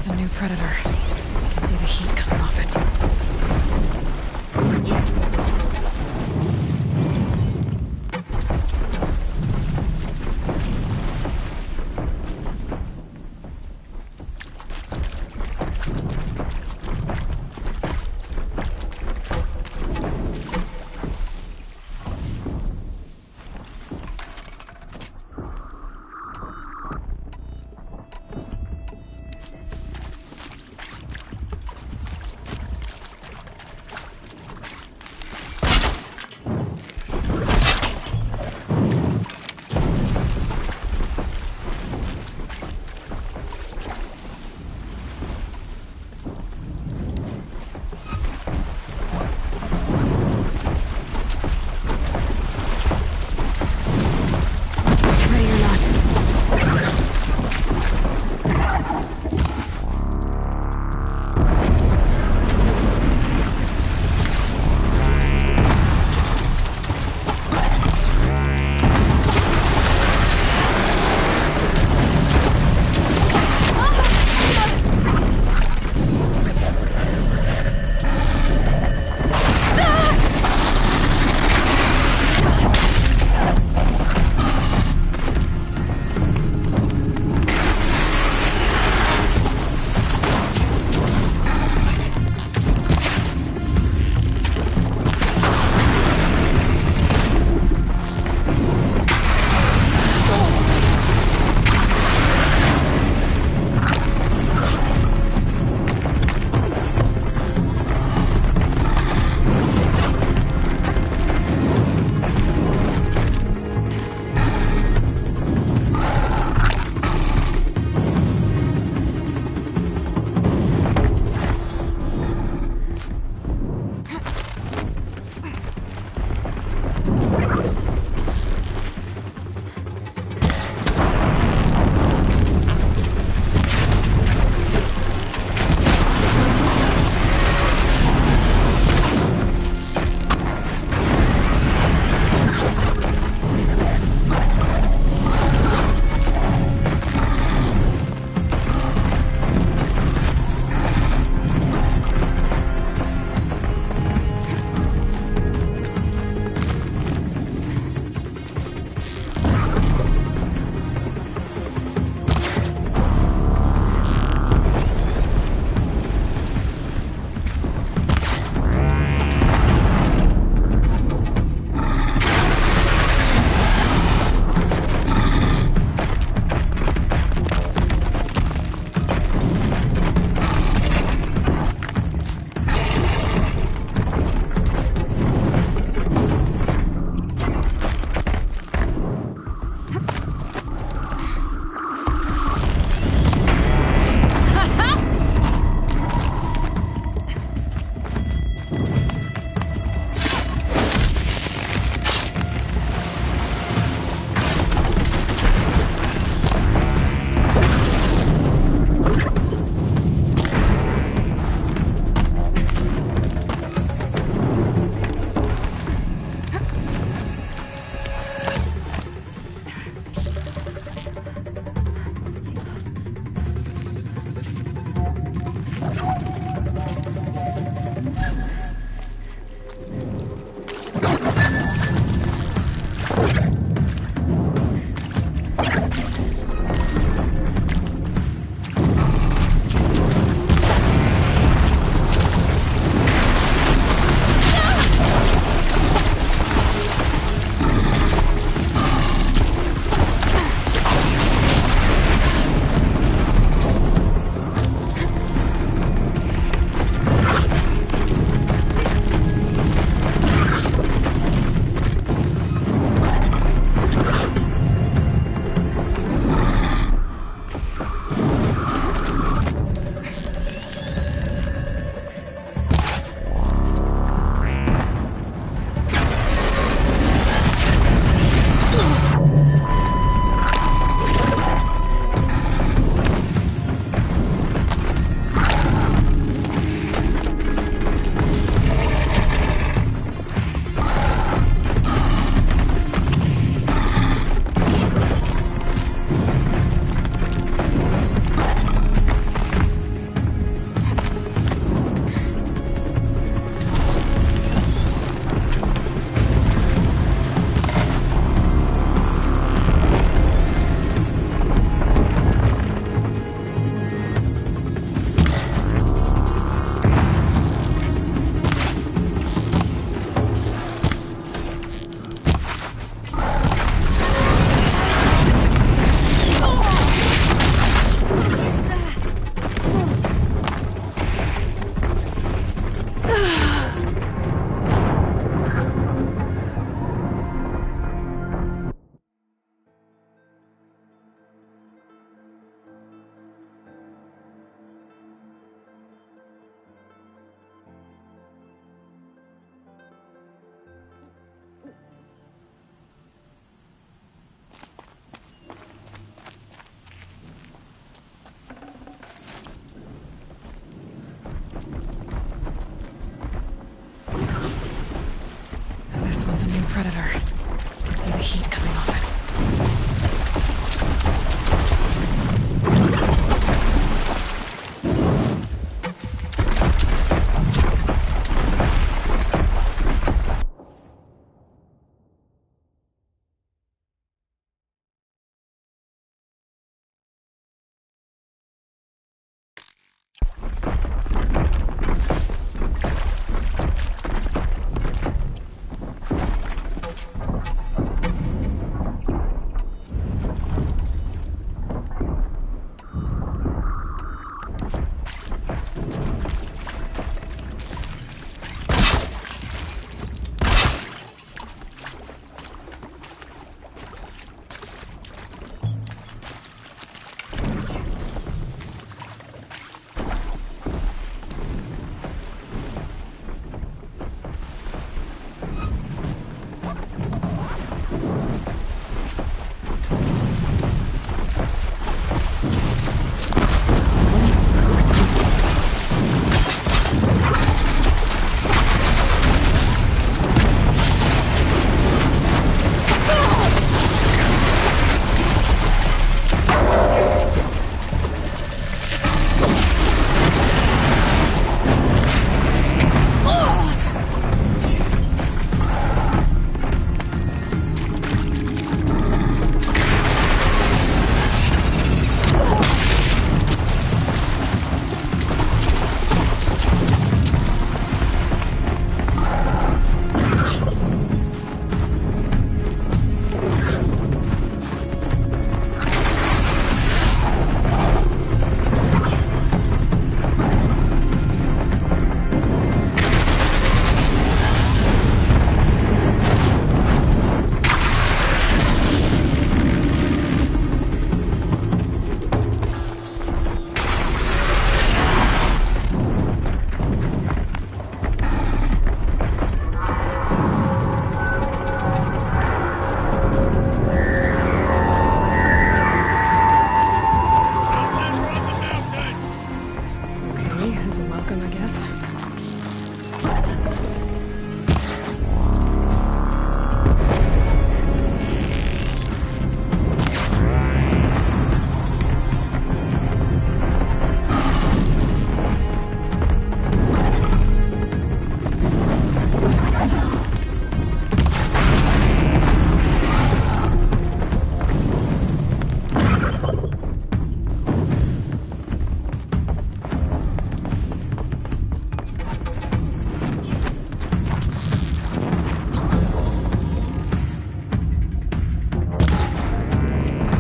There's a new predator. I can see the heat coming off it.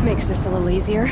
Makes this a little easier.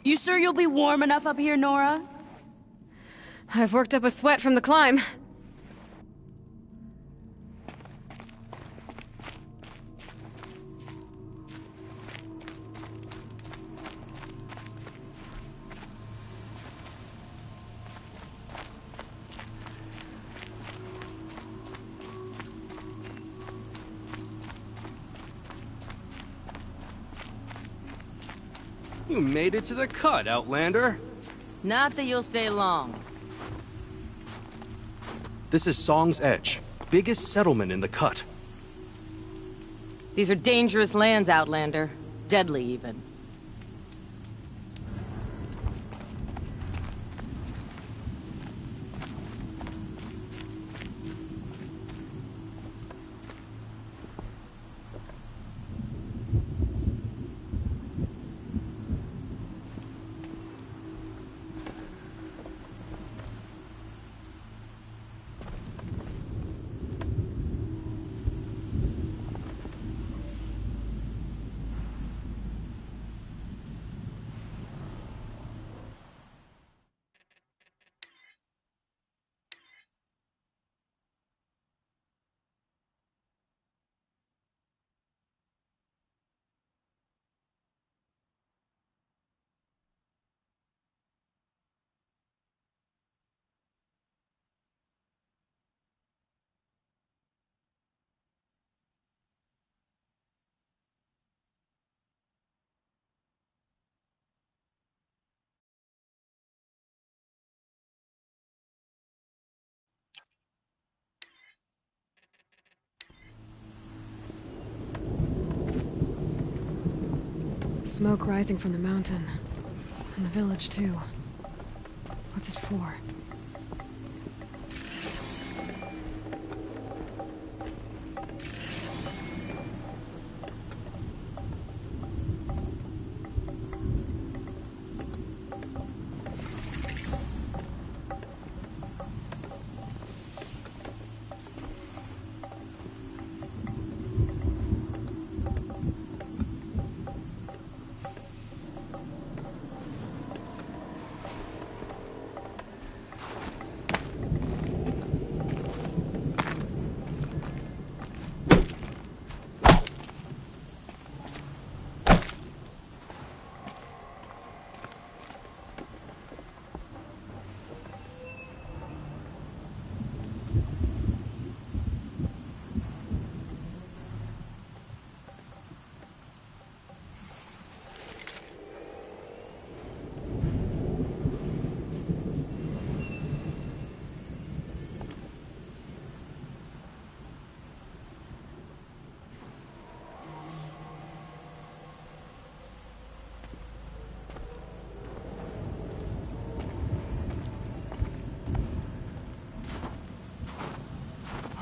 You sure you'll be warm enough up here, Nora? I've worked up a sweat from the climb. You made it to the cut, Outlander. Not that you'll stay long. This is Song's Edge, biggest settlement in the cut. These are dangerous lands, Outlander. Deadly, even. Smoke rising from the mountain. And the village, too. What's it for?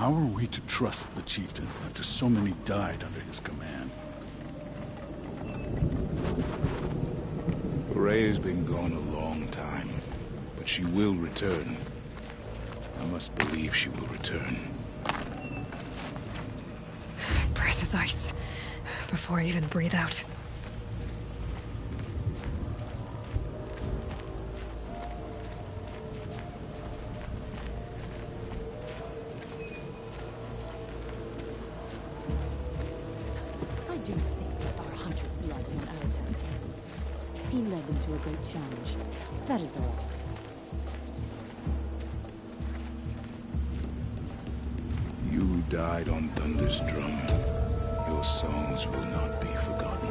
How are we to trust the chieftain after so many died under his command? Rhea's been gone a long time, but she will return. I must believe she will return. Breath is ice. Before I even breathe out. I do think that our hunter's blood is on Aradan. He led them to a great challenge. That is all. You who died on Thunder's drum, your songs will not be forgotten.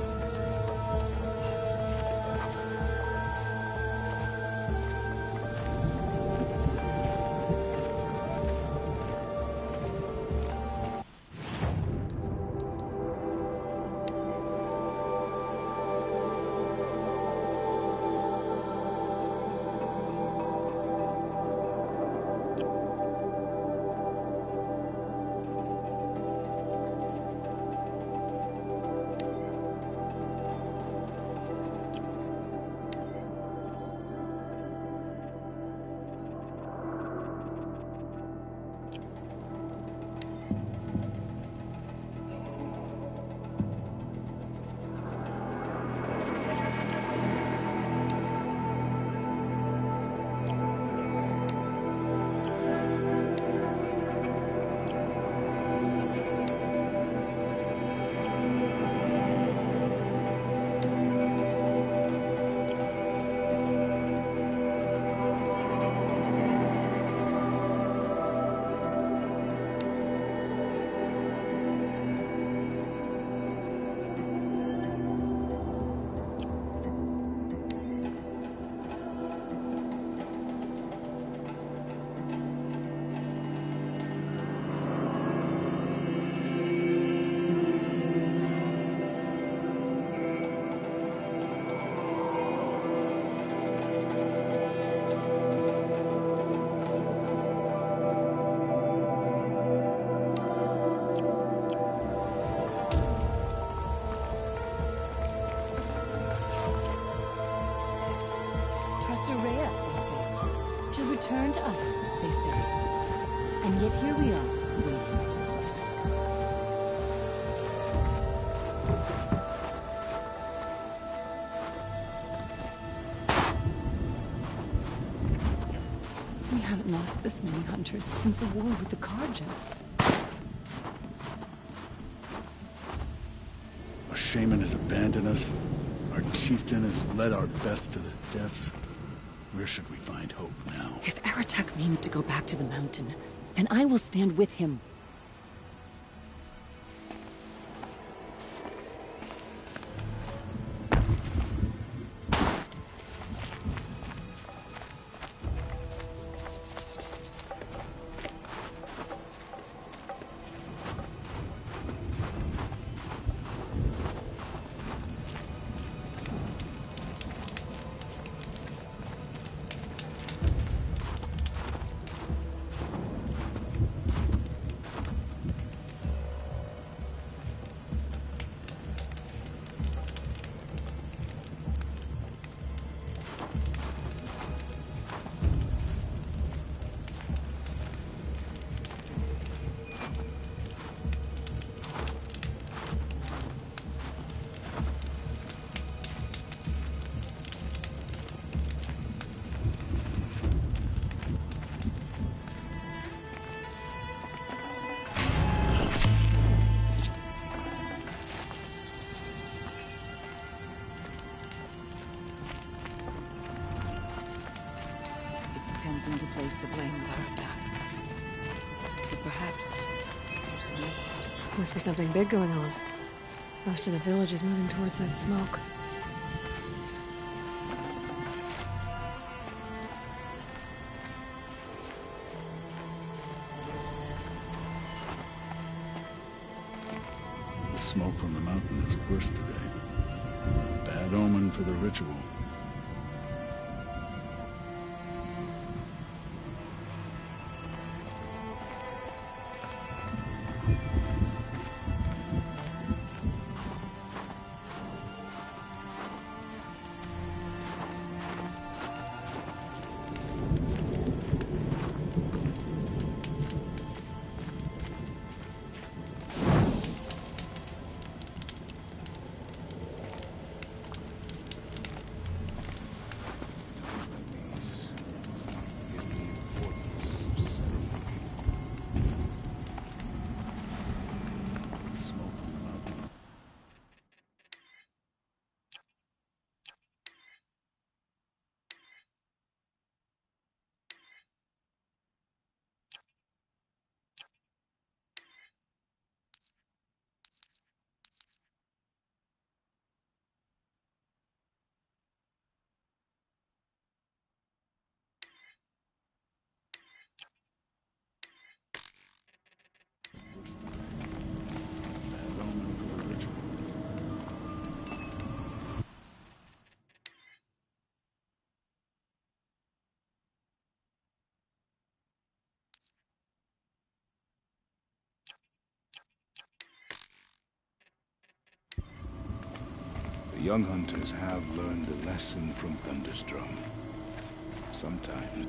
return to us, they say. And yet here we are, waiting. We haven't lost this many hunters since the war with the Carja. Our shaman has abandoned us. Our chieftain has led our best to their deaths. Where should we find hope now? If Aratak means to go back to the mountain, then I will stand with him. Tempting to place the blame with Aratak. But perhaps there's more. Must be something big going on. Most of the village is moving towards that smoke. The smoke from the mountain is worse today. A bad omen for the ritual. The young hunters have learned a lesson from Thunderstrom. Sometimes.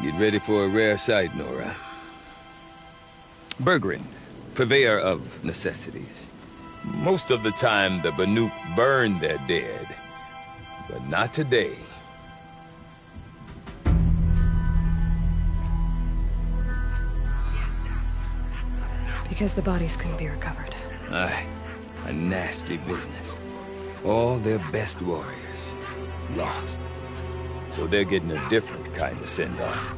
Get ready for a rare sight, Nora. Bergrin, purveyor of necessities. Most of the time, the Banuk burn their dead. But not today. Because the bodies couldn't be recovered. Aye, a nasty business. All their best warriors lost. So they're getting a different kind of send-off.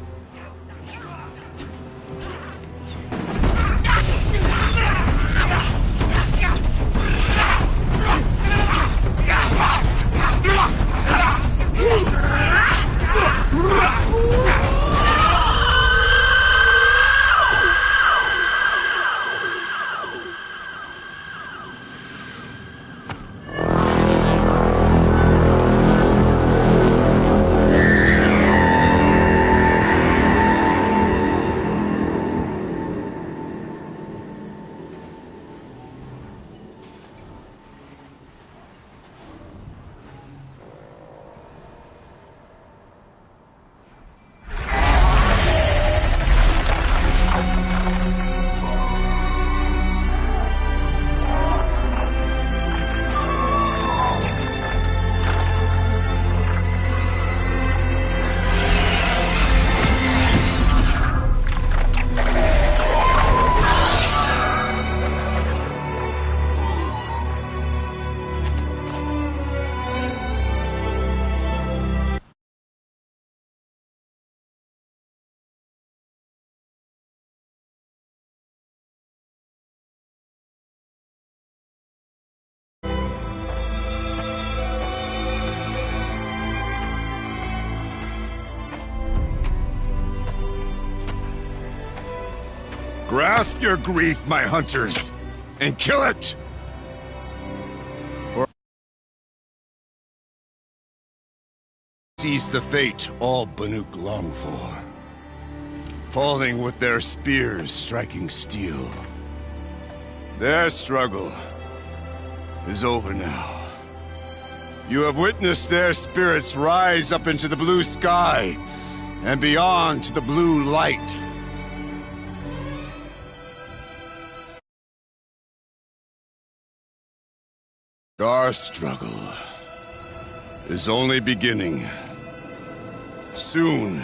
Grasp your grief, my hunters, and kill it! For sees the fate all Banuk long for. Falling with their spears striking steel. Their struggle is over now. You have witnessed their spirits rise up into the blue sky and beyond to the blue light. Our struggle is only beginning. Soon,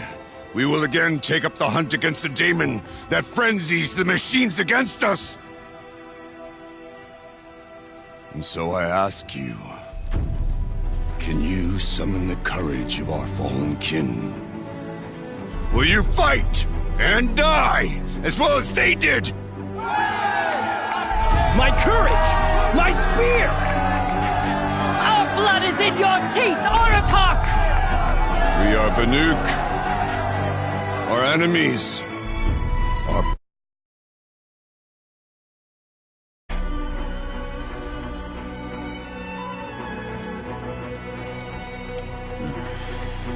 we will again take up the hunt against the daemon that frenzies the machines against us. And so I ask you, can you summon the courage of our fallen kin? Will you fight and die as well as they did? My courage! My spear! Our blood is in your teeth, Aratak! We are Banuk. Our enemies are...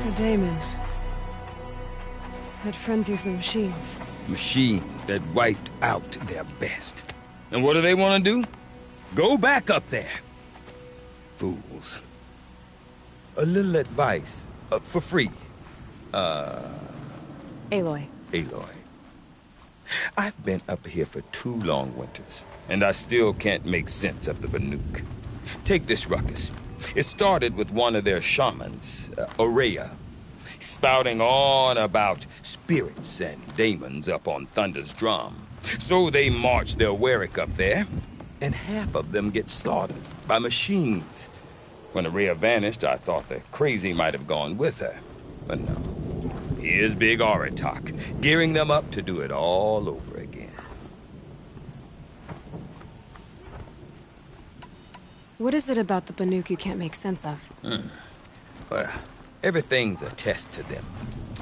The daemon. That frenzies the machines. Machines that wiped out their best. And what do they want to do? Go back up there. Fools. A little advice, for free. Aloy. Aloy. I've been up here for 2 long winters, and I still can't make sense of the Banuk. Take this ruckus. It started with one of their shamans, Ourea, spouting on about spirits and daemons up on Thunder's drum. So they march their Warwick up there, and half of them get slaughtered by machines. When Ourea vanished, I thought the crazy might have gone with her. But no. Here's Big Aratak, gearing them up to do it all over again. What is it about the Banuk you can't make sense of? Well, everything's a test to them.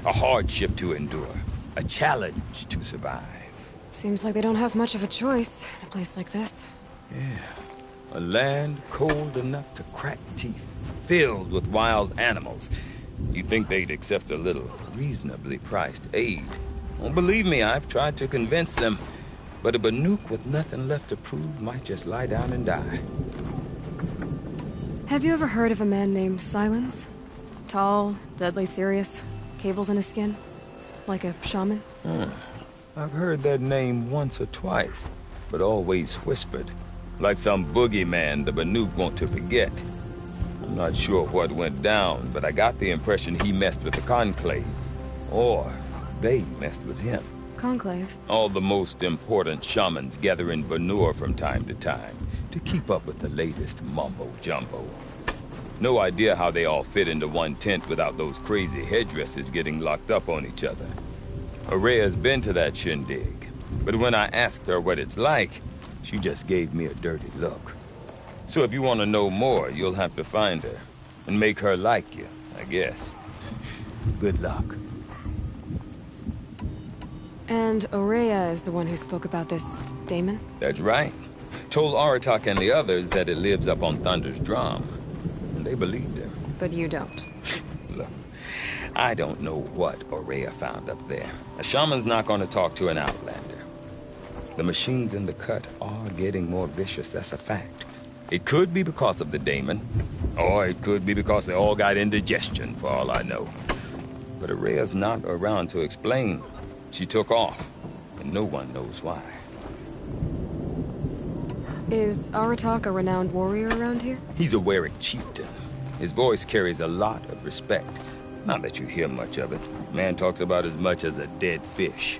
A hardship to endure. A challenge to survive. Seems like they don't have much of a choice in a place like this. Yeah. A land cold enough to crack teeth, filled with wild animals. You'd think they'd accept a little reasonably priced aid. Well, believe me, I've tried to convince them. But a Banuk with nothing left to prove might just lie down and die. Have you ever heard of a man named Silence? Tall, deadly serious, cables in his skin? Like a shaman? I've heard that name once or twice, but always whispered. Like some boogeyman the Banuk want to forget. I'm not sure what went down, but I got the impression he messed with the Conclave. Or they messed with him. Conclave? All the most important shamans gather in Banur from time to time to keep up with the latest mumbo-jumbo. No idea how they all fit into one tent without those crazy headdresses getting locked up on each other. Ourea's been to that shindig, but when I asked her what it's like, she just gave me a dirty look. So if you want to know more, you'll have to find her and make her like you, I guess. Good luck. And Ourea is the one who spoke about this daemon? That's right. Told Aratak and the others that it lives up on Thunder's drum. And they believed him. But you don't. Look, I don't know what Ourea found up there. A shaman's not going to talk to an outlander. The machines in the cut are getting more vicious, that's a fact. It could be because of the daemon, or it could be because they all got indigestion, for all I know. But Ourea's not around to explain. She took off, and no one knows why. Is Aratak a renowned warrior around here? He's a Warwick chieftain. His voice carries a lot of respect. Not that you hear much of it. Man talks about as much as a dead fish.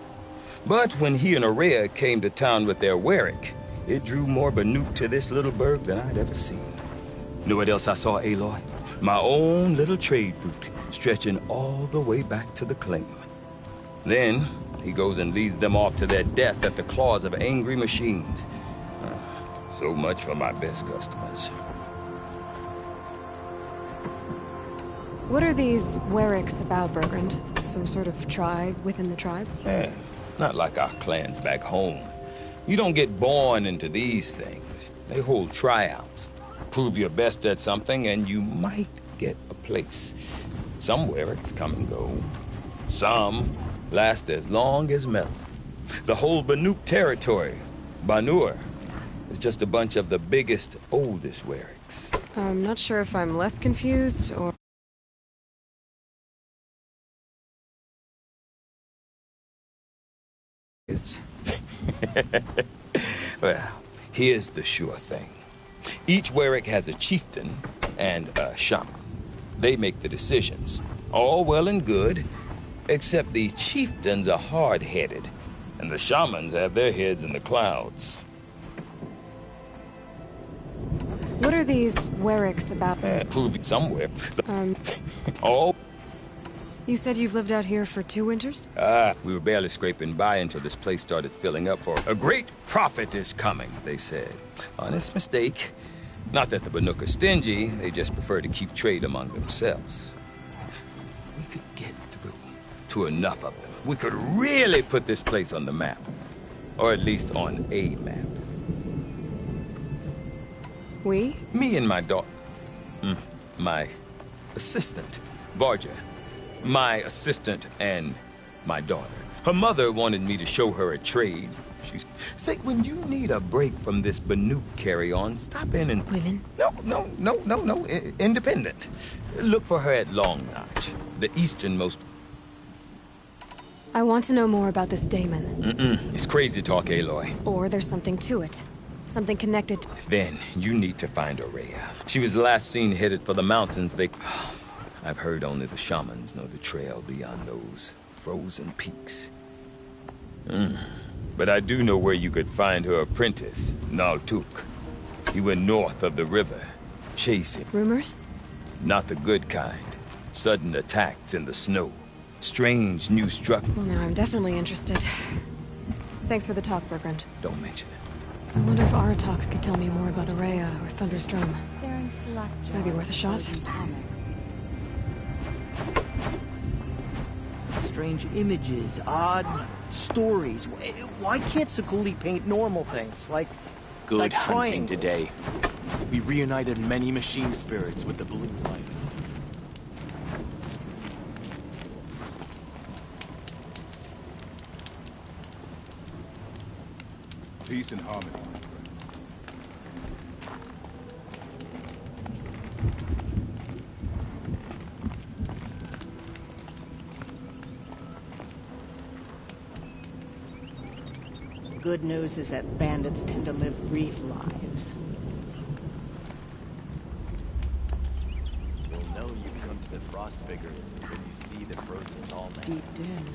But when he and Ourea came to town with their Warwick, it drew more Banuk to this little burg than I'd ever seen. Know what else I saw, Aloy? My own little trade route, stretching all the way back to the claim. Then, he goes and leads them off to their death at the claws of angry machines. So much for my best customers. What are these Warwicks about, Bergrand? Some sort of tribe within the tribe? Yeah. Not like our clans back home. You don't get born into these things. They hold tryouts. Prove your best at something and you might get a place. Some Werrics come and go. Some last as long as Melon. The whole Banuk territory, Banur, is just a bunch of the biggest, oldest Werrics. I'm not sure if I'm less confused or... Well, here's the sure thing. Each Werric has a chieftain and a shaman. They make the decisions. All well and good, except the chieftains are hard-headed, and the shamans have their heads in the clouds. What are these Werrics about? Prove it somewhere. All... You said you've lived out here for 2 winters? We were barely scraping by until this place started filling up for a great prophet is coming, they said. Honest mistake. Not that the Banuk are stingy, they just prefer to keep trade among themselves. We could get through to enough of them. We could really put this place on the map. Or at least on a map. We? Me and my daughter. My assistant, Varja. My assistant and my daughter. Her mother wanted me to show her a trade. She's... Say, when you need a break from this Banuk carry-on, stop in and... Women? No. Independent. Look for her at Long Notch, the easternmost... I want to know more about this Daemon. It's crazy talk, Aloy. Or there's something to it. Something connected... Then, you need to find Ourea. She was last seen headed for the mountains. I've heard only the shamans know the trail beyond those frozen peaks. But I do know where you could find her apprentice, Naltuk. He went north of the river, chasing... Rumors? Not the good kind. Sudden attacks in the snow. Strange new structure. Well, now I'm definitely interested. Thanks for the talk, Bergrand. Don't mention it. I wonder if Aratak could tell me more about Ourea or Thunder's Drum. Might be worth a shot. Strange images, odd stories. Why can't Seguli paint normal things, like... Good hunting triangles? today. We reunited many machine spirits with the blue light. Peace and harmony, my friend. Good news is that bandits tend to live brief lives. You'll know you've come to the Frostfigures when you see the frozen tall man. Deep Den,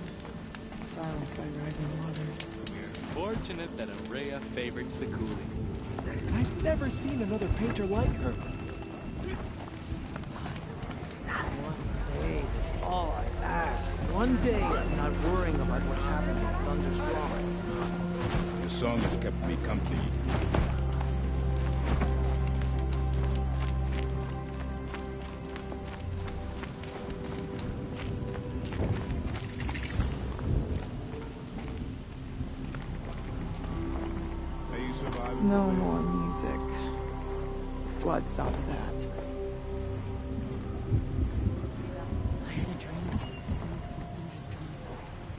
silenced by rising waters. We're fortunate that Ourea favored Seguli. I've never seen another painter like her. One day, that's all I ask. One day I'm not worrying about what's happening in Thunder's Drum. Your song has kept me company. No more music. Flood saw to that. I had a dream that the sound of Thunder's Drum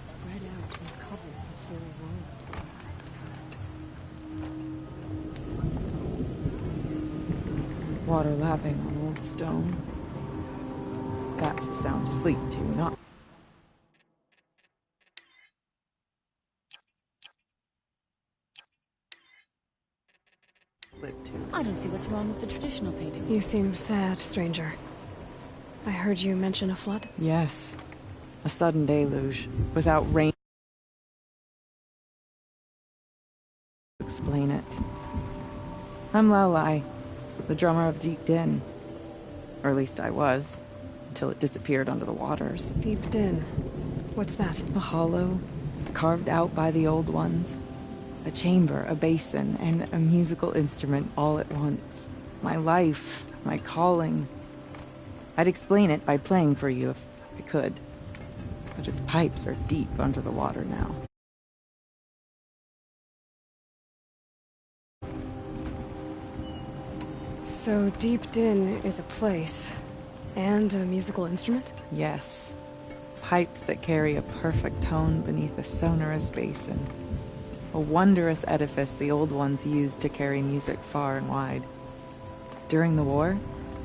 spread out and covered the whole world. Water lapping on old stone. That's a sound to sleep to, not... live to. I don't see what's wrong with the traditional painting. You seem sad, stranger. I heard you mention a flood. Yes. A sudden deluge, without rain. Explain it. I'm Lelai, the drummer of Deep Den. Or at least I was, until it disappeared under the waters. Deep Den. What's that? A hollow, carved out by the old ones. A chamber, a basin, and a musical instrument all at once. My life, my calling. I'd explain it by playing for you if I could. But its pipes are deep under the water now. So Deep Din is a place. And a musical instrument? Yes. Pipes that carry a perfect tone beneath a sonorous basin. A wondrous edifice the Old Ones used to carry music far and wide. During the war,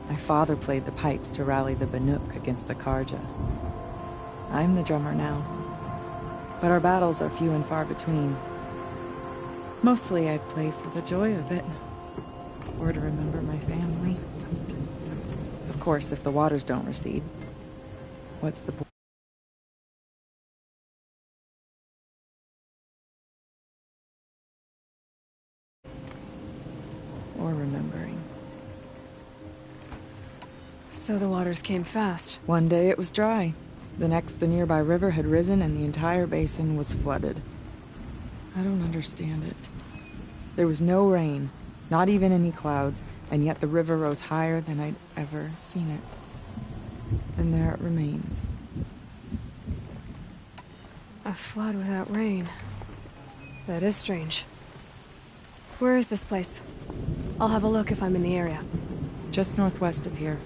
my father played the pipes to rally the Banuk against the Karja. I'm the drummer now. But our battles are few and far between. Mostly I play for the joy of it. Or to remember my family. Of course, if the waters don't recede, what's the point? Or remembering. So the waters came fast. One day it was dry. The next, the nearby river had risen and the entire basin was flooded. I don't understand it. There was no rain, not even any clouds, and yet the river rose higher than I'd ever seen it. And there it remains. A flood without rain. That is strange. Where is this place? I'll have a look if I'm in the area. Just northwest of here.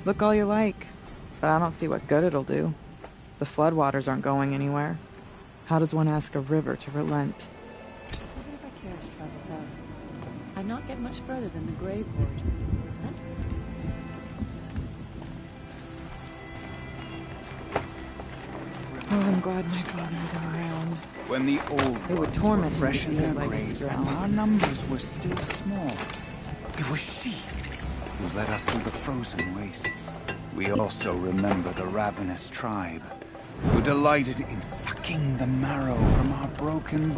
Look all you like, but I don't see what good it'll do. The floodwaters aren't going anywhere. How does one ask a river to relent? Even if I cared to travel south, I'd not get much further than the Grave Hoard. Oh, I'm glad my father isn't around. When the old It would ones torment were him fresh to in see their his legacy graves, and drown. our numbers were still small. It was she who led us through the frozen wastes. We also remember the ravenous tribe, who delighted in sucking the marrow from our broken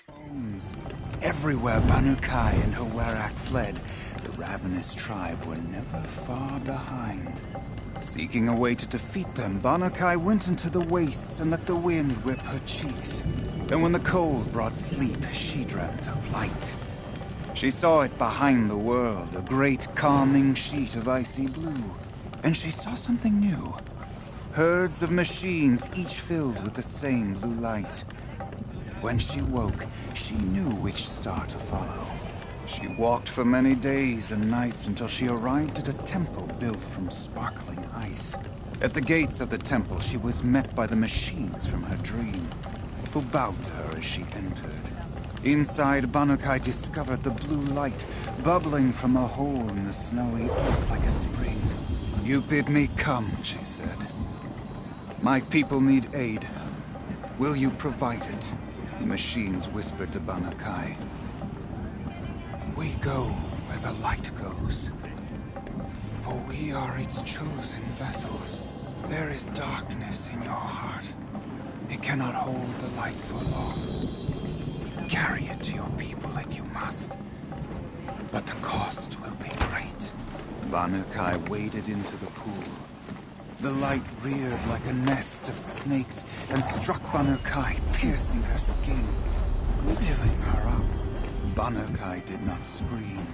bones. Everywhere Banukai and Hawerak fled, the ravenous tribe were never far behind. Seeking a way to defeat them, Banukai went into the wastes and let the wind whip her cheeks. And when the cold brought sleep, she dreamt of light. She saw it behind the world, a great calming sheet of icy blue. And she saw something new. Herds of machines, each filled with the same blue light. When she woke, she knew which star to follow. She walked for many days and nights until she arrived at a temple built from sparkling ice. At the gates of the temple, she was met by the machines from her dream, who bowed to her as she entered. Inside, Banukai discovered the blue light bubbling from a hole in the snowy earth like a spring. "You bid me come," she said. "My people need aid. Will you provide it?" The machines whispered to Banukai. "We go where the light goes, for we are its chosen vessels. There is darkness in your heart. It cannot hold the light for long. Carry it to your people if you must, but the cost will be great." Banukai waded into the pool. The light reared like a nest of snakes and struck Banukai, piercing her skin, filling her up. Banukai did not scream,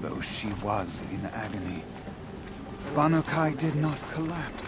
though she was in agony. Banukai did not collapse.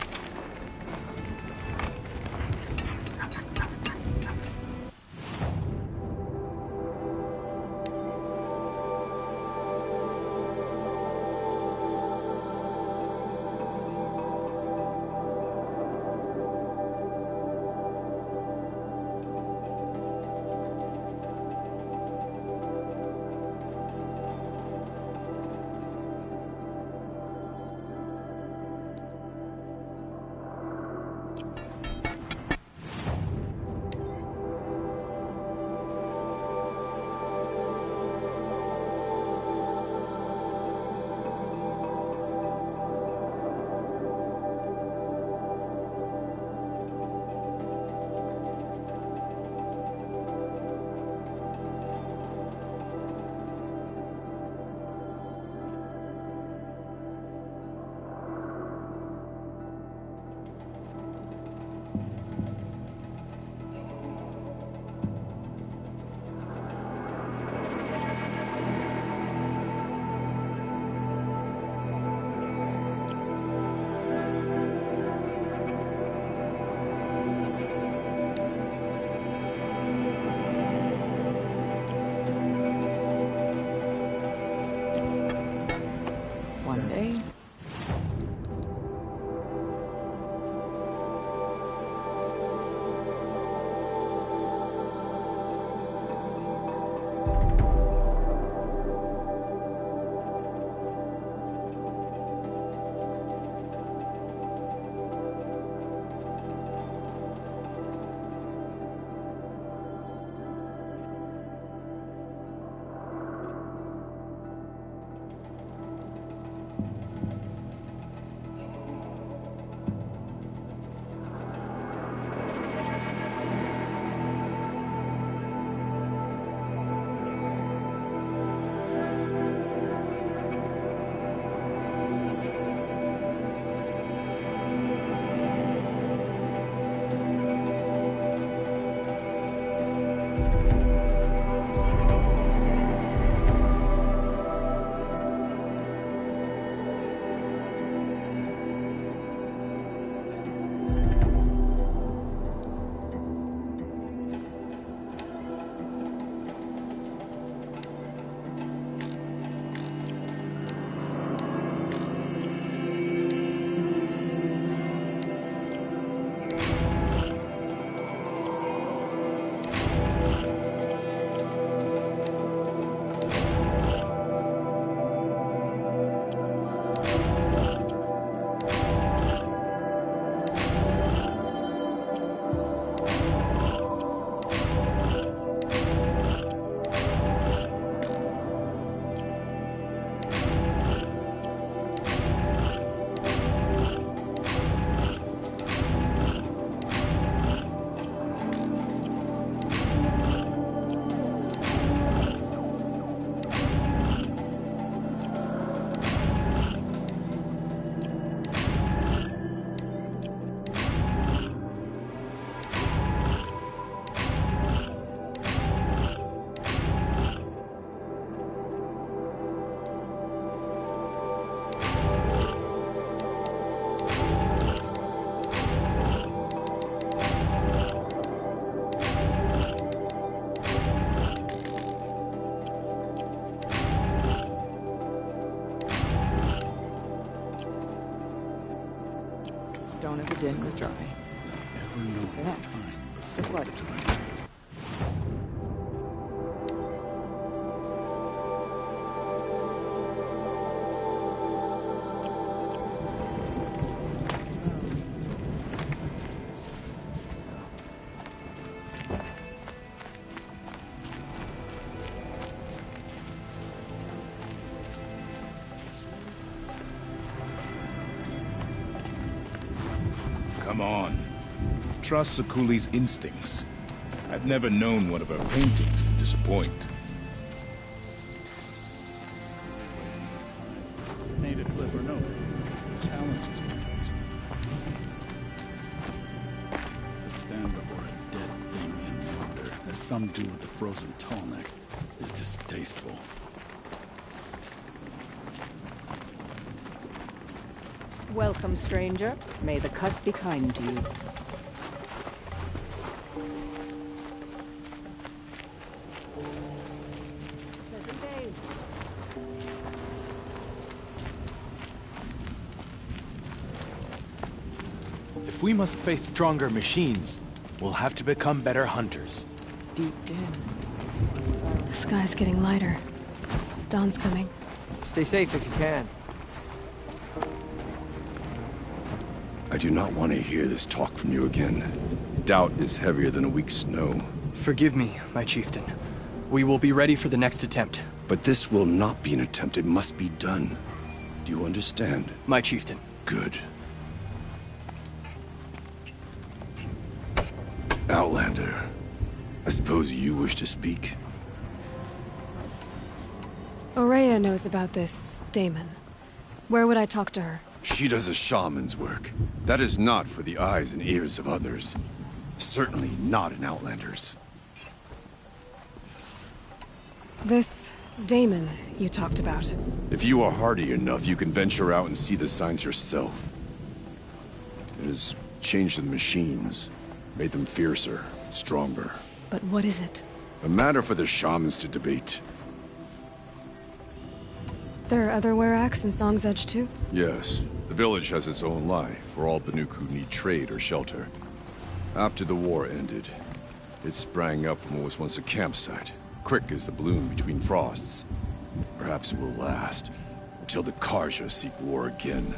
Stone of the Din was dry. Never know the Next, time. the flood. Come on. Trust Sakuli's instincts. I've never known one of her paintings to disappoint. Native flip or no. Challenges me. The stand before a dead thing in wonder, as some do with the frozen tallneck, is distasteful. Welcome, stranger. May the cut be kind to you. Pleasant days. If we must face stronger machines, we'll have to become better hunters. Deep Din. The sky's getting lighter. Dawn's coming. Stay safe if you can. I do not want to hear this talk from you again. Doubt is heavier than a week's snow. Forgive me, my chieftain. We will be ready for the next attempt. But this will not be an attempt. It must be done. Do you understand? My chieftain. Good. Outlander, I suppose you wish to speak? Ourea knows about this Damon. Where would I talk to her? She does a shaman's work. That is not for the eyes and ears of others. Certainly not an Outlander's. This Damon you talked about. If you are hardy enough, you can venture out and see the signs yourself. It has changed the machines, made them fiercer, stronger. But what is it? A matter for the shamans to debate. There are other Weraks in Song's Edge too? Yes. The village has its own life for all Banuk who need trade or shelter. After the war ended, it sprang up from what was once a campsite, quick as the bloom between frosts. Perhaps it will last, until the Karja seek war again.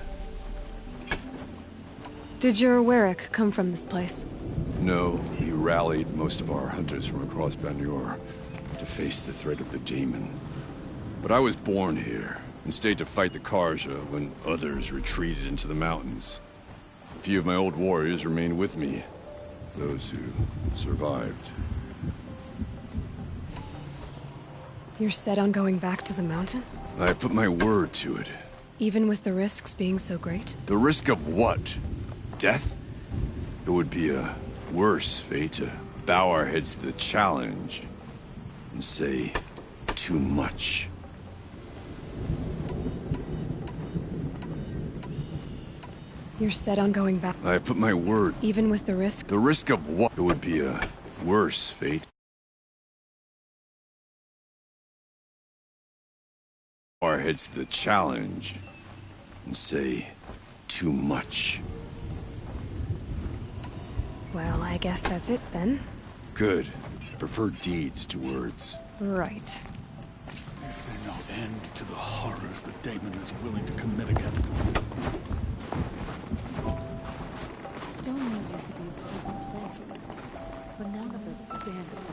Did your Werak come from this place? No, he rallied most of our hunters from across Banur to face the threat of the Daemon. But I was born here, and stayed to fight the Karja when others retreated into the mountains. A few of my old warriors remained with me, those who survived. You're set on going back to the mountain? I put my word to it. Even with the risks being so great? The risk of what? Death? It would be a worse fate to bow our heads to the challenge and say too much. You're set on going back? I put my word. Even with the risk? The risk of what? It would be a worse fate. Our heads to the challenge and say too much. Well, I guess that's it then. Good. I prefer deeds to words. Right. Is there no end to the horrors that Damon is willing to commit against us? Stonewood used to be a pleasant place, but now that there's bandits.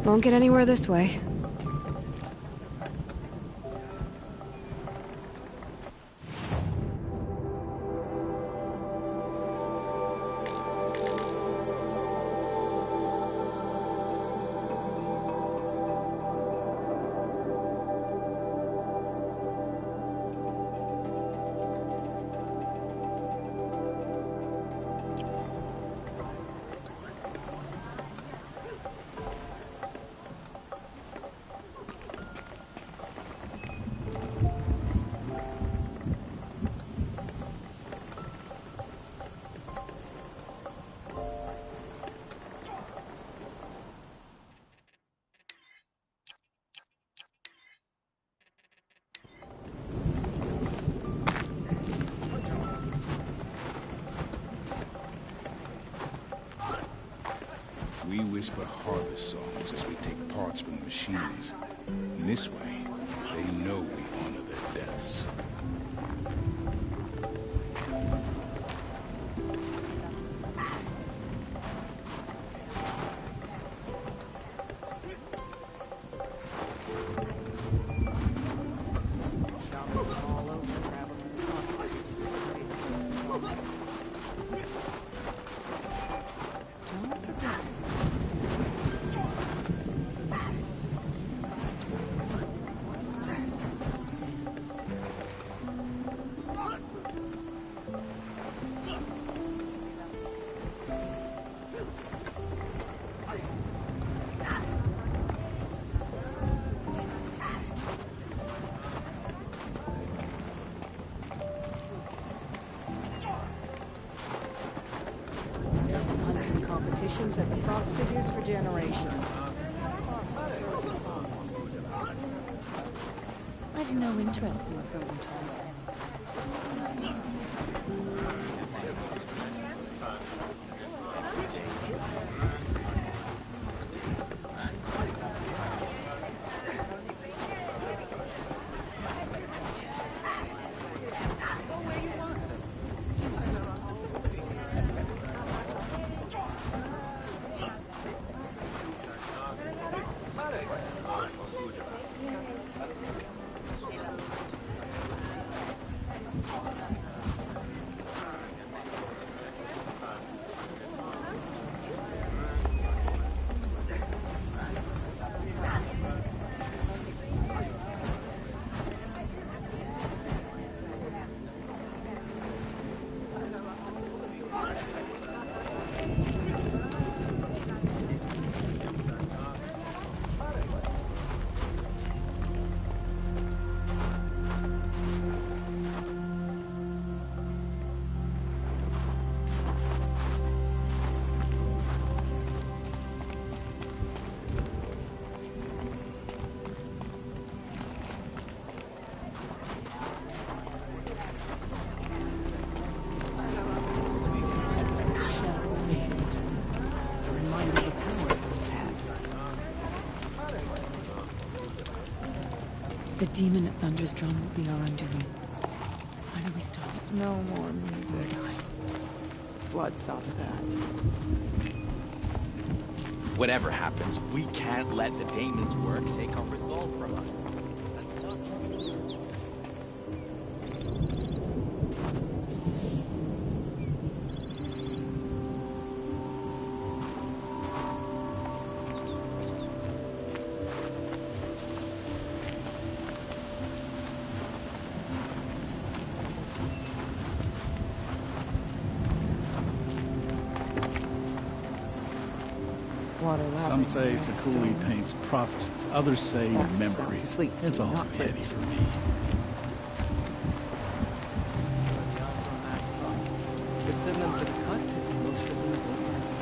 Won't get anywhere this way. We whisper harvest songs as we take parts from the machines. In this way, they know we honor their deaths. Competitions at the Frost Figures for generations. I've no interest in frozen tall. The demon at Thunder's Drum will be our undoing. Why do we stop? No more music. Flood saw to that. Whatever happens, we can't let the daemon's work take our resolve from us. Some say Sakuli paints prophecies, others say memories. It's all too heavy for me. Could send them to the cut, most of them against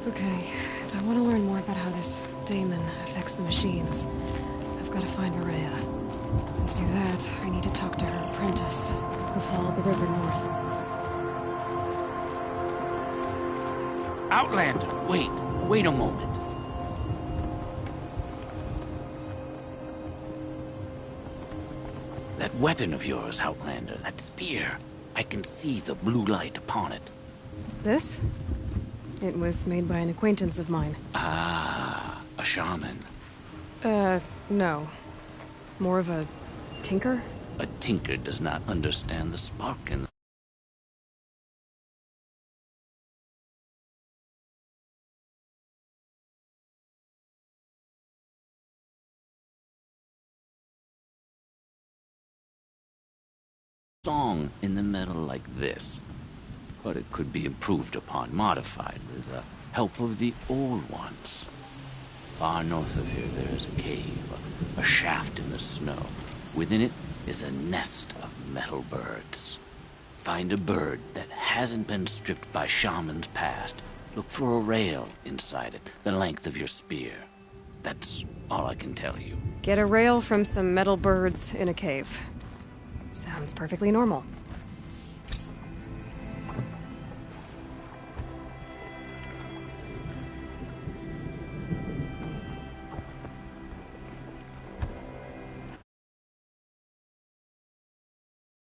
Okay, if I want to learn more about how this daemon affects the machines, I've got to find Maria. And to do that, I need to talk to her apprentice, who followed the river north. Outlander, wait a moment. That weapon of yours, Outlander, that spear, I can see the blue light upon it. This? It was made by an acquaintance of mine. Ah, a shaman. No. More of a tinker? A tinker does not understand the spark in the song in the metal like this. But it could be improved upon, modified with the help of the old ones. Far north of here there is a cave, a shaft in the snow. Within it is a nest of metal birds. Find a bird that hasn't been stripped by shamans past. Look for a rail inside it, the length of your spear. That's all I can tell you. Get a rail from some metal birds in a cave. Sounds perfectly normal.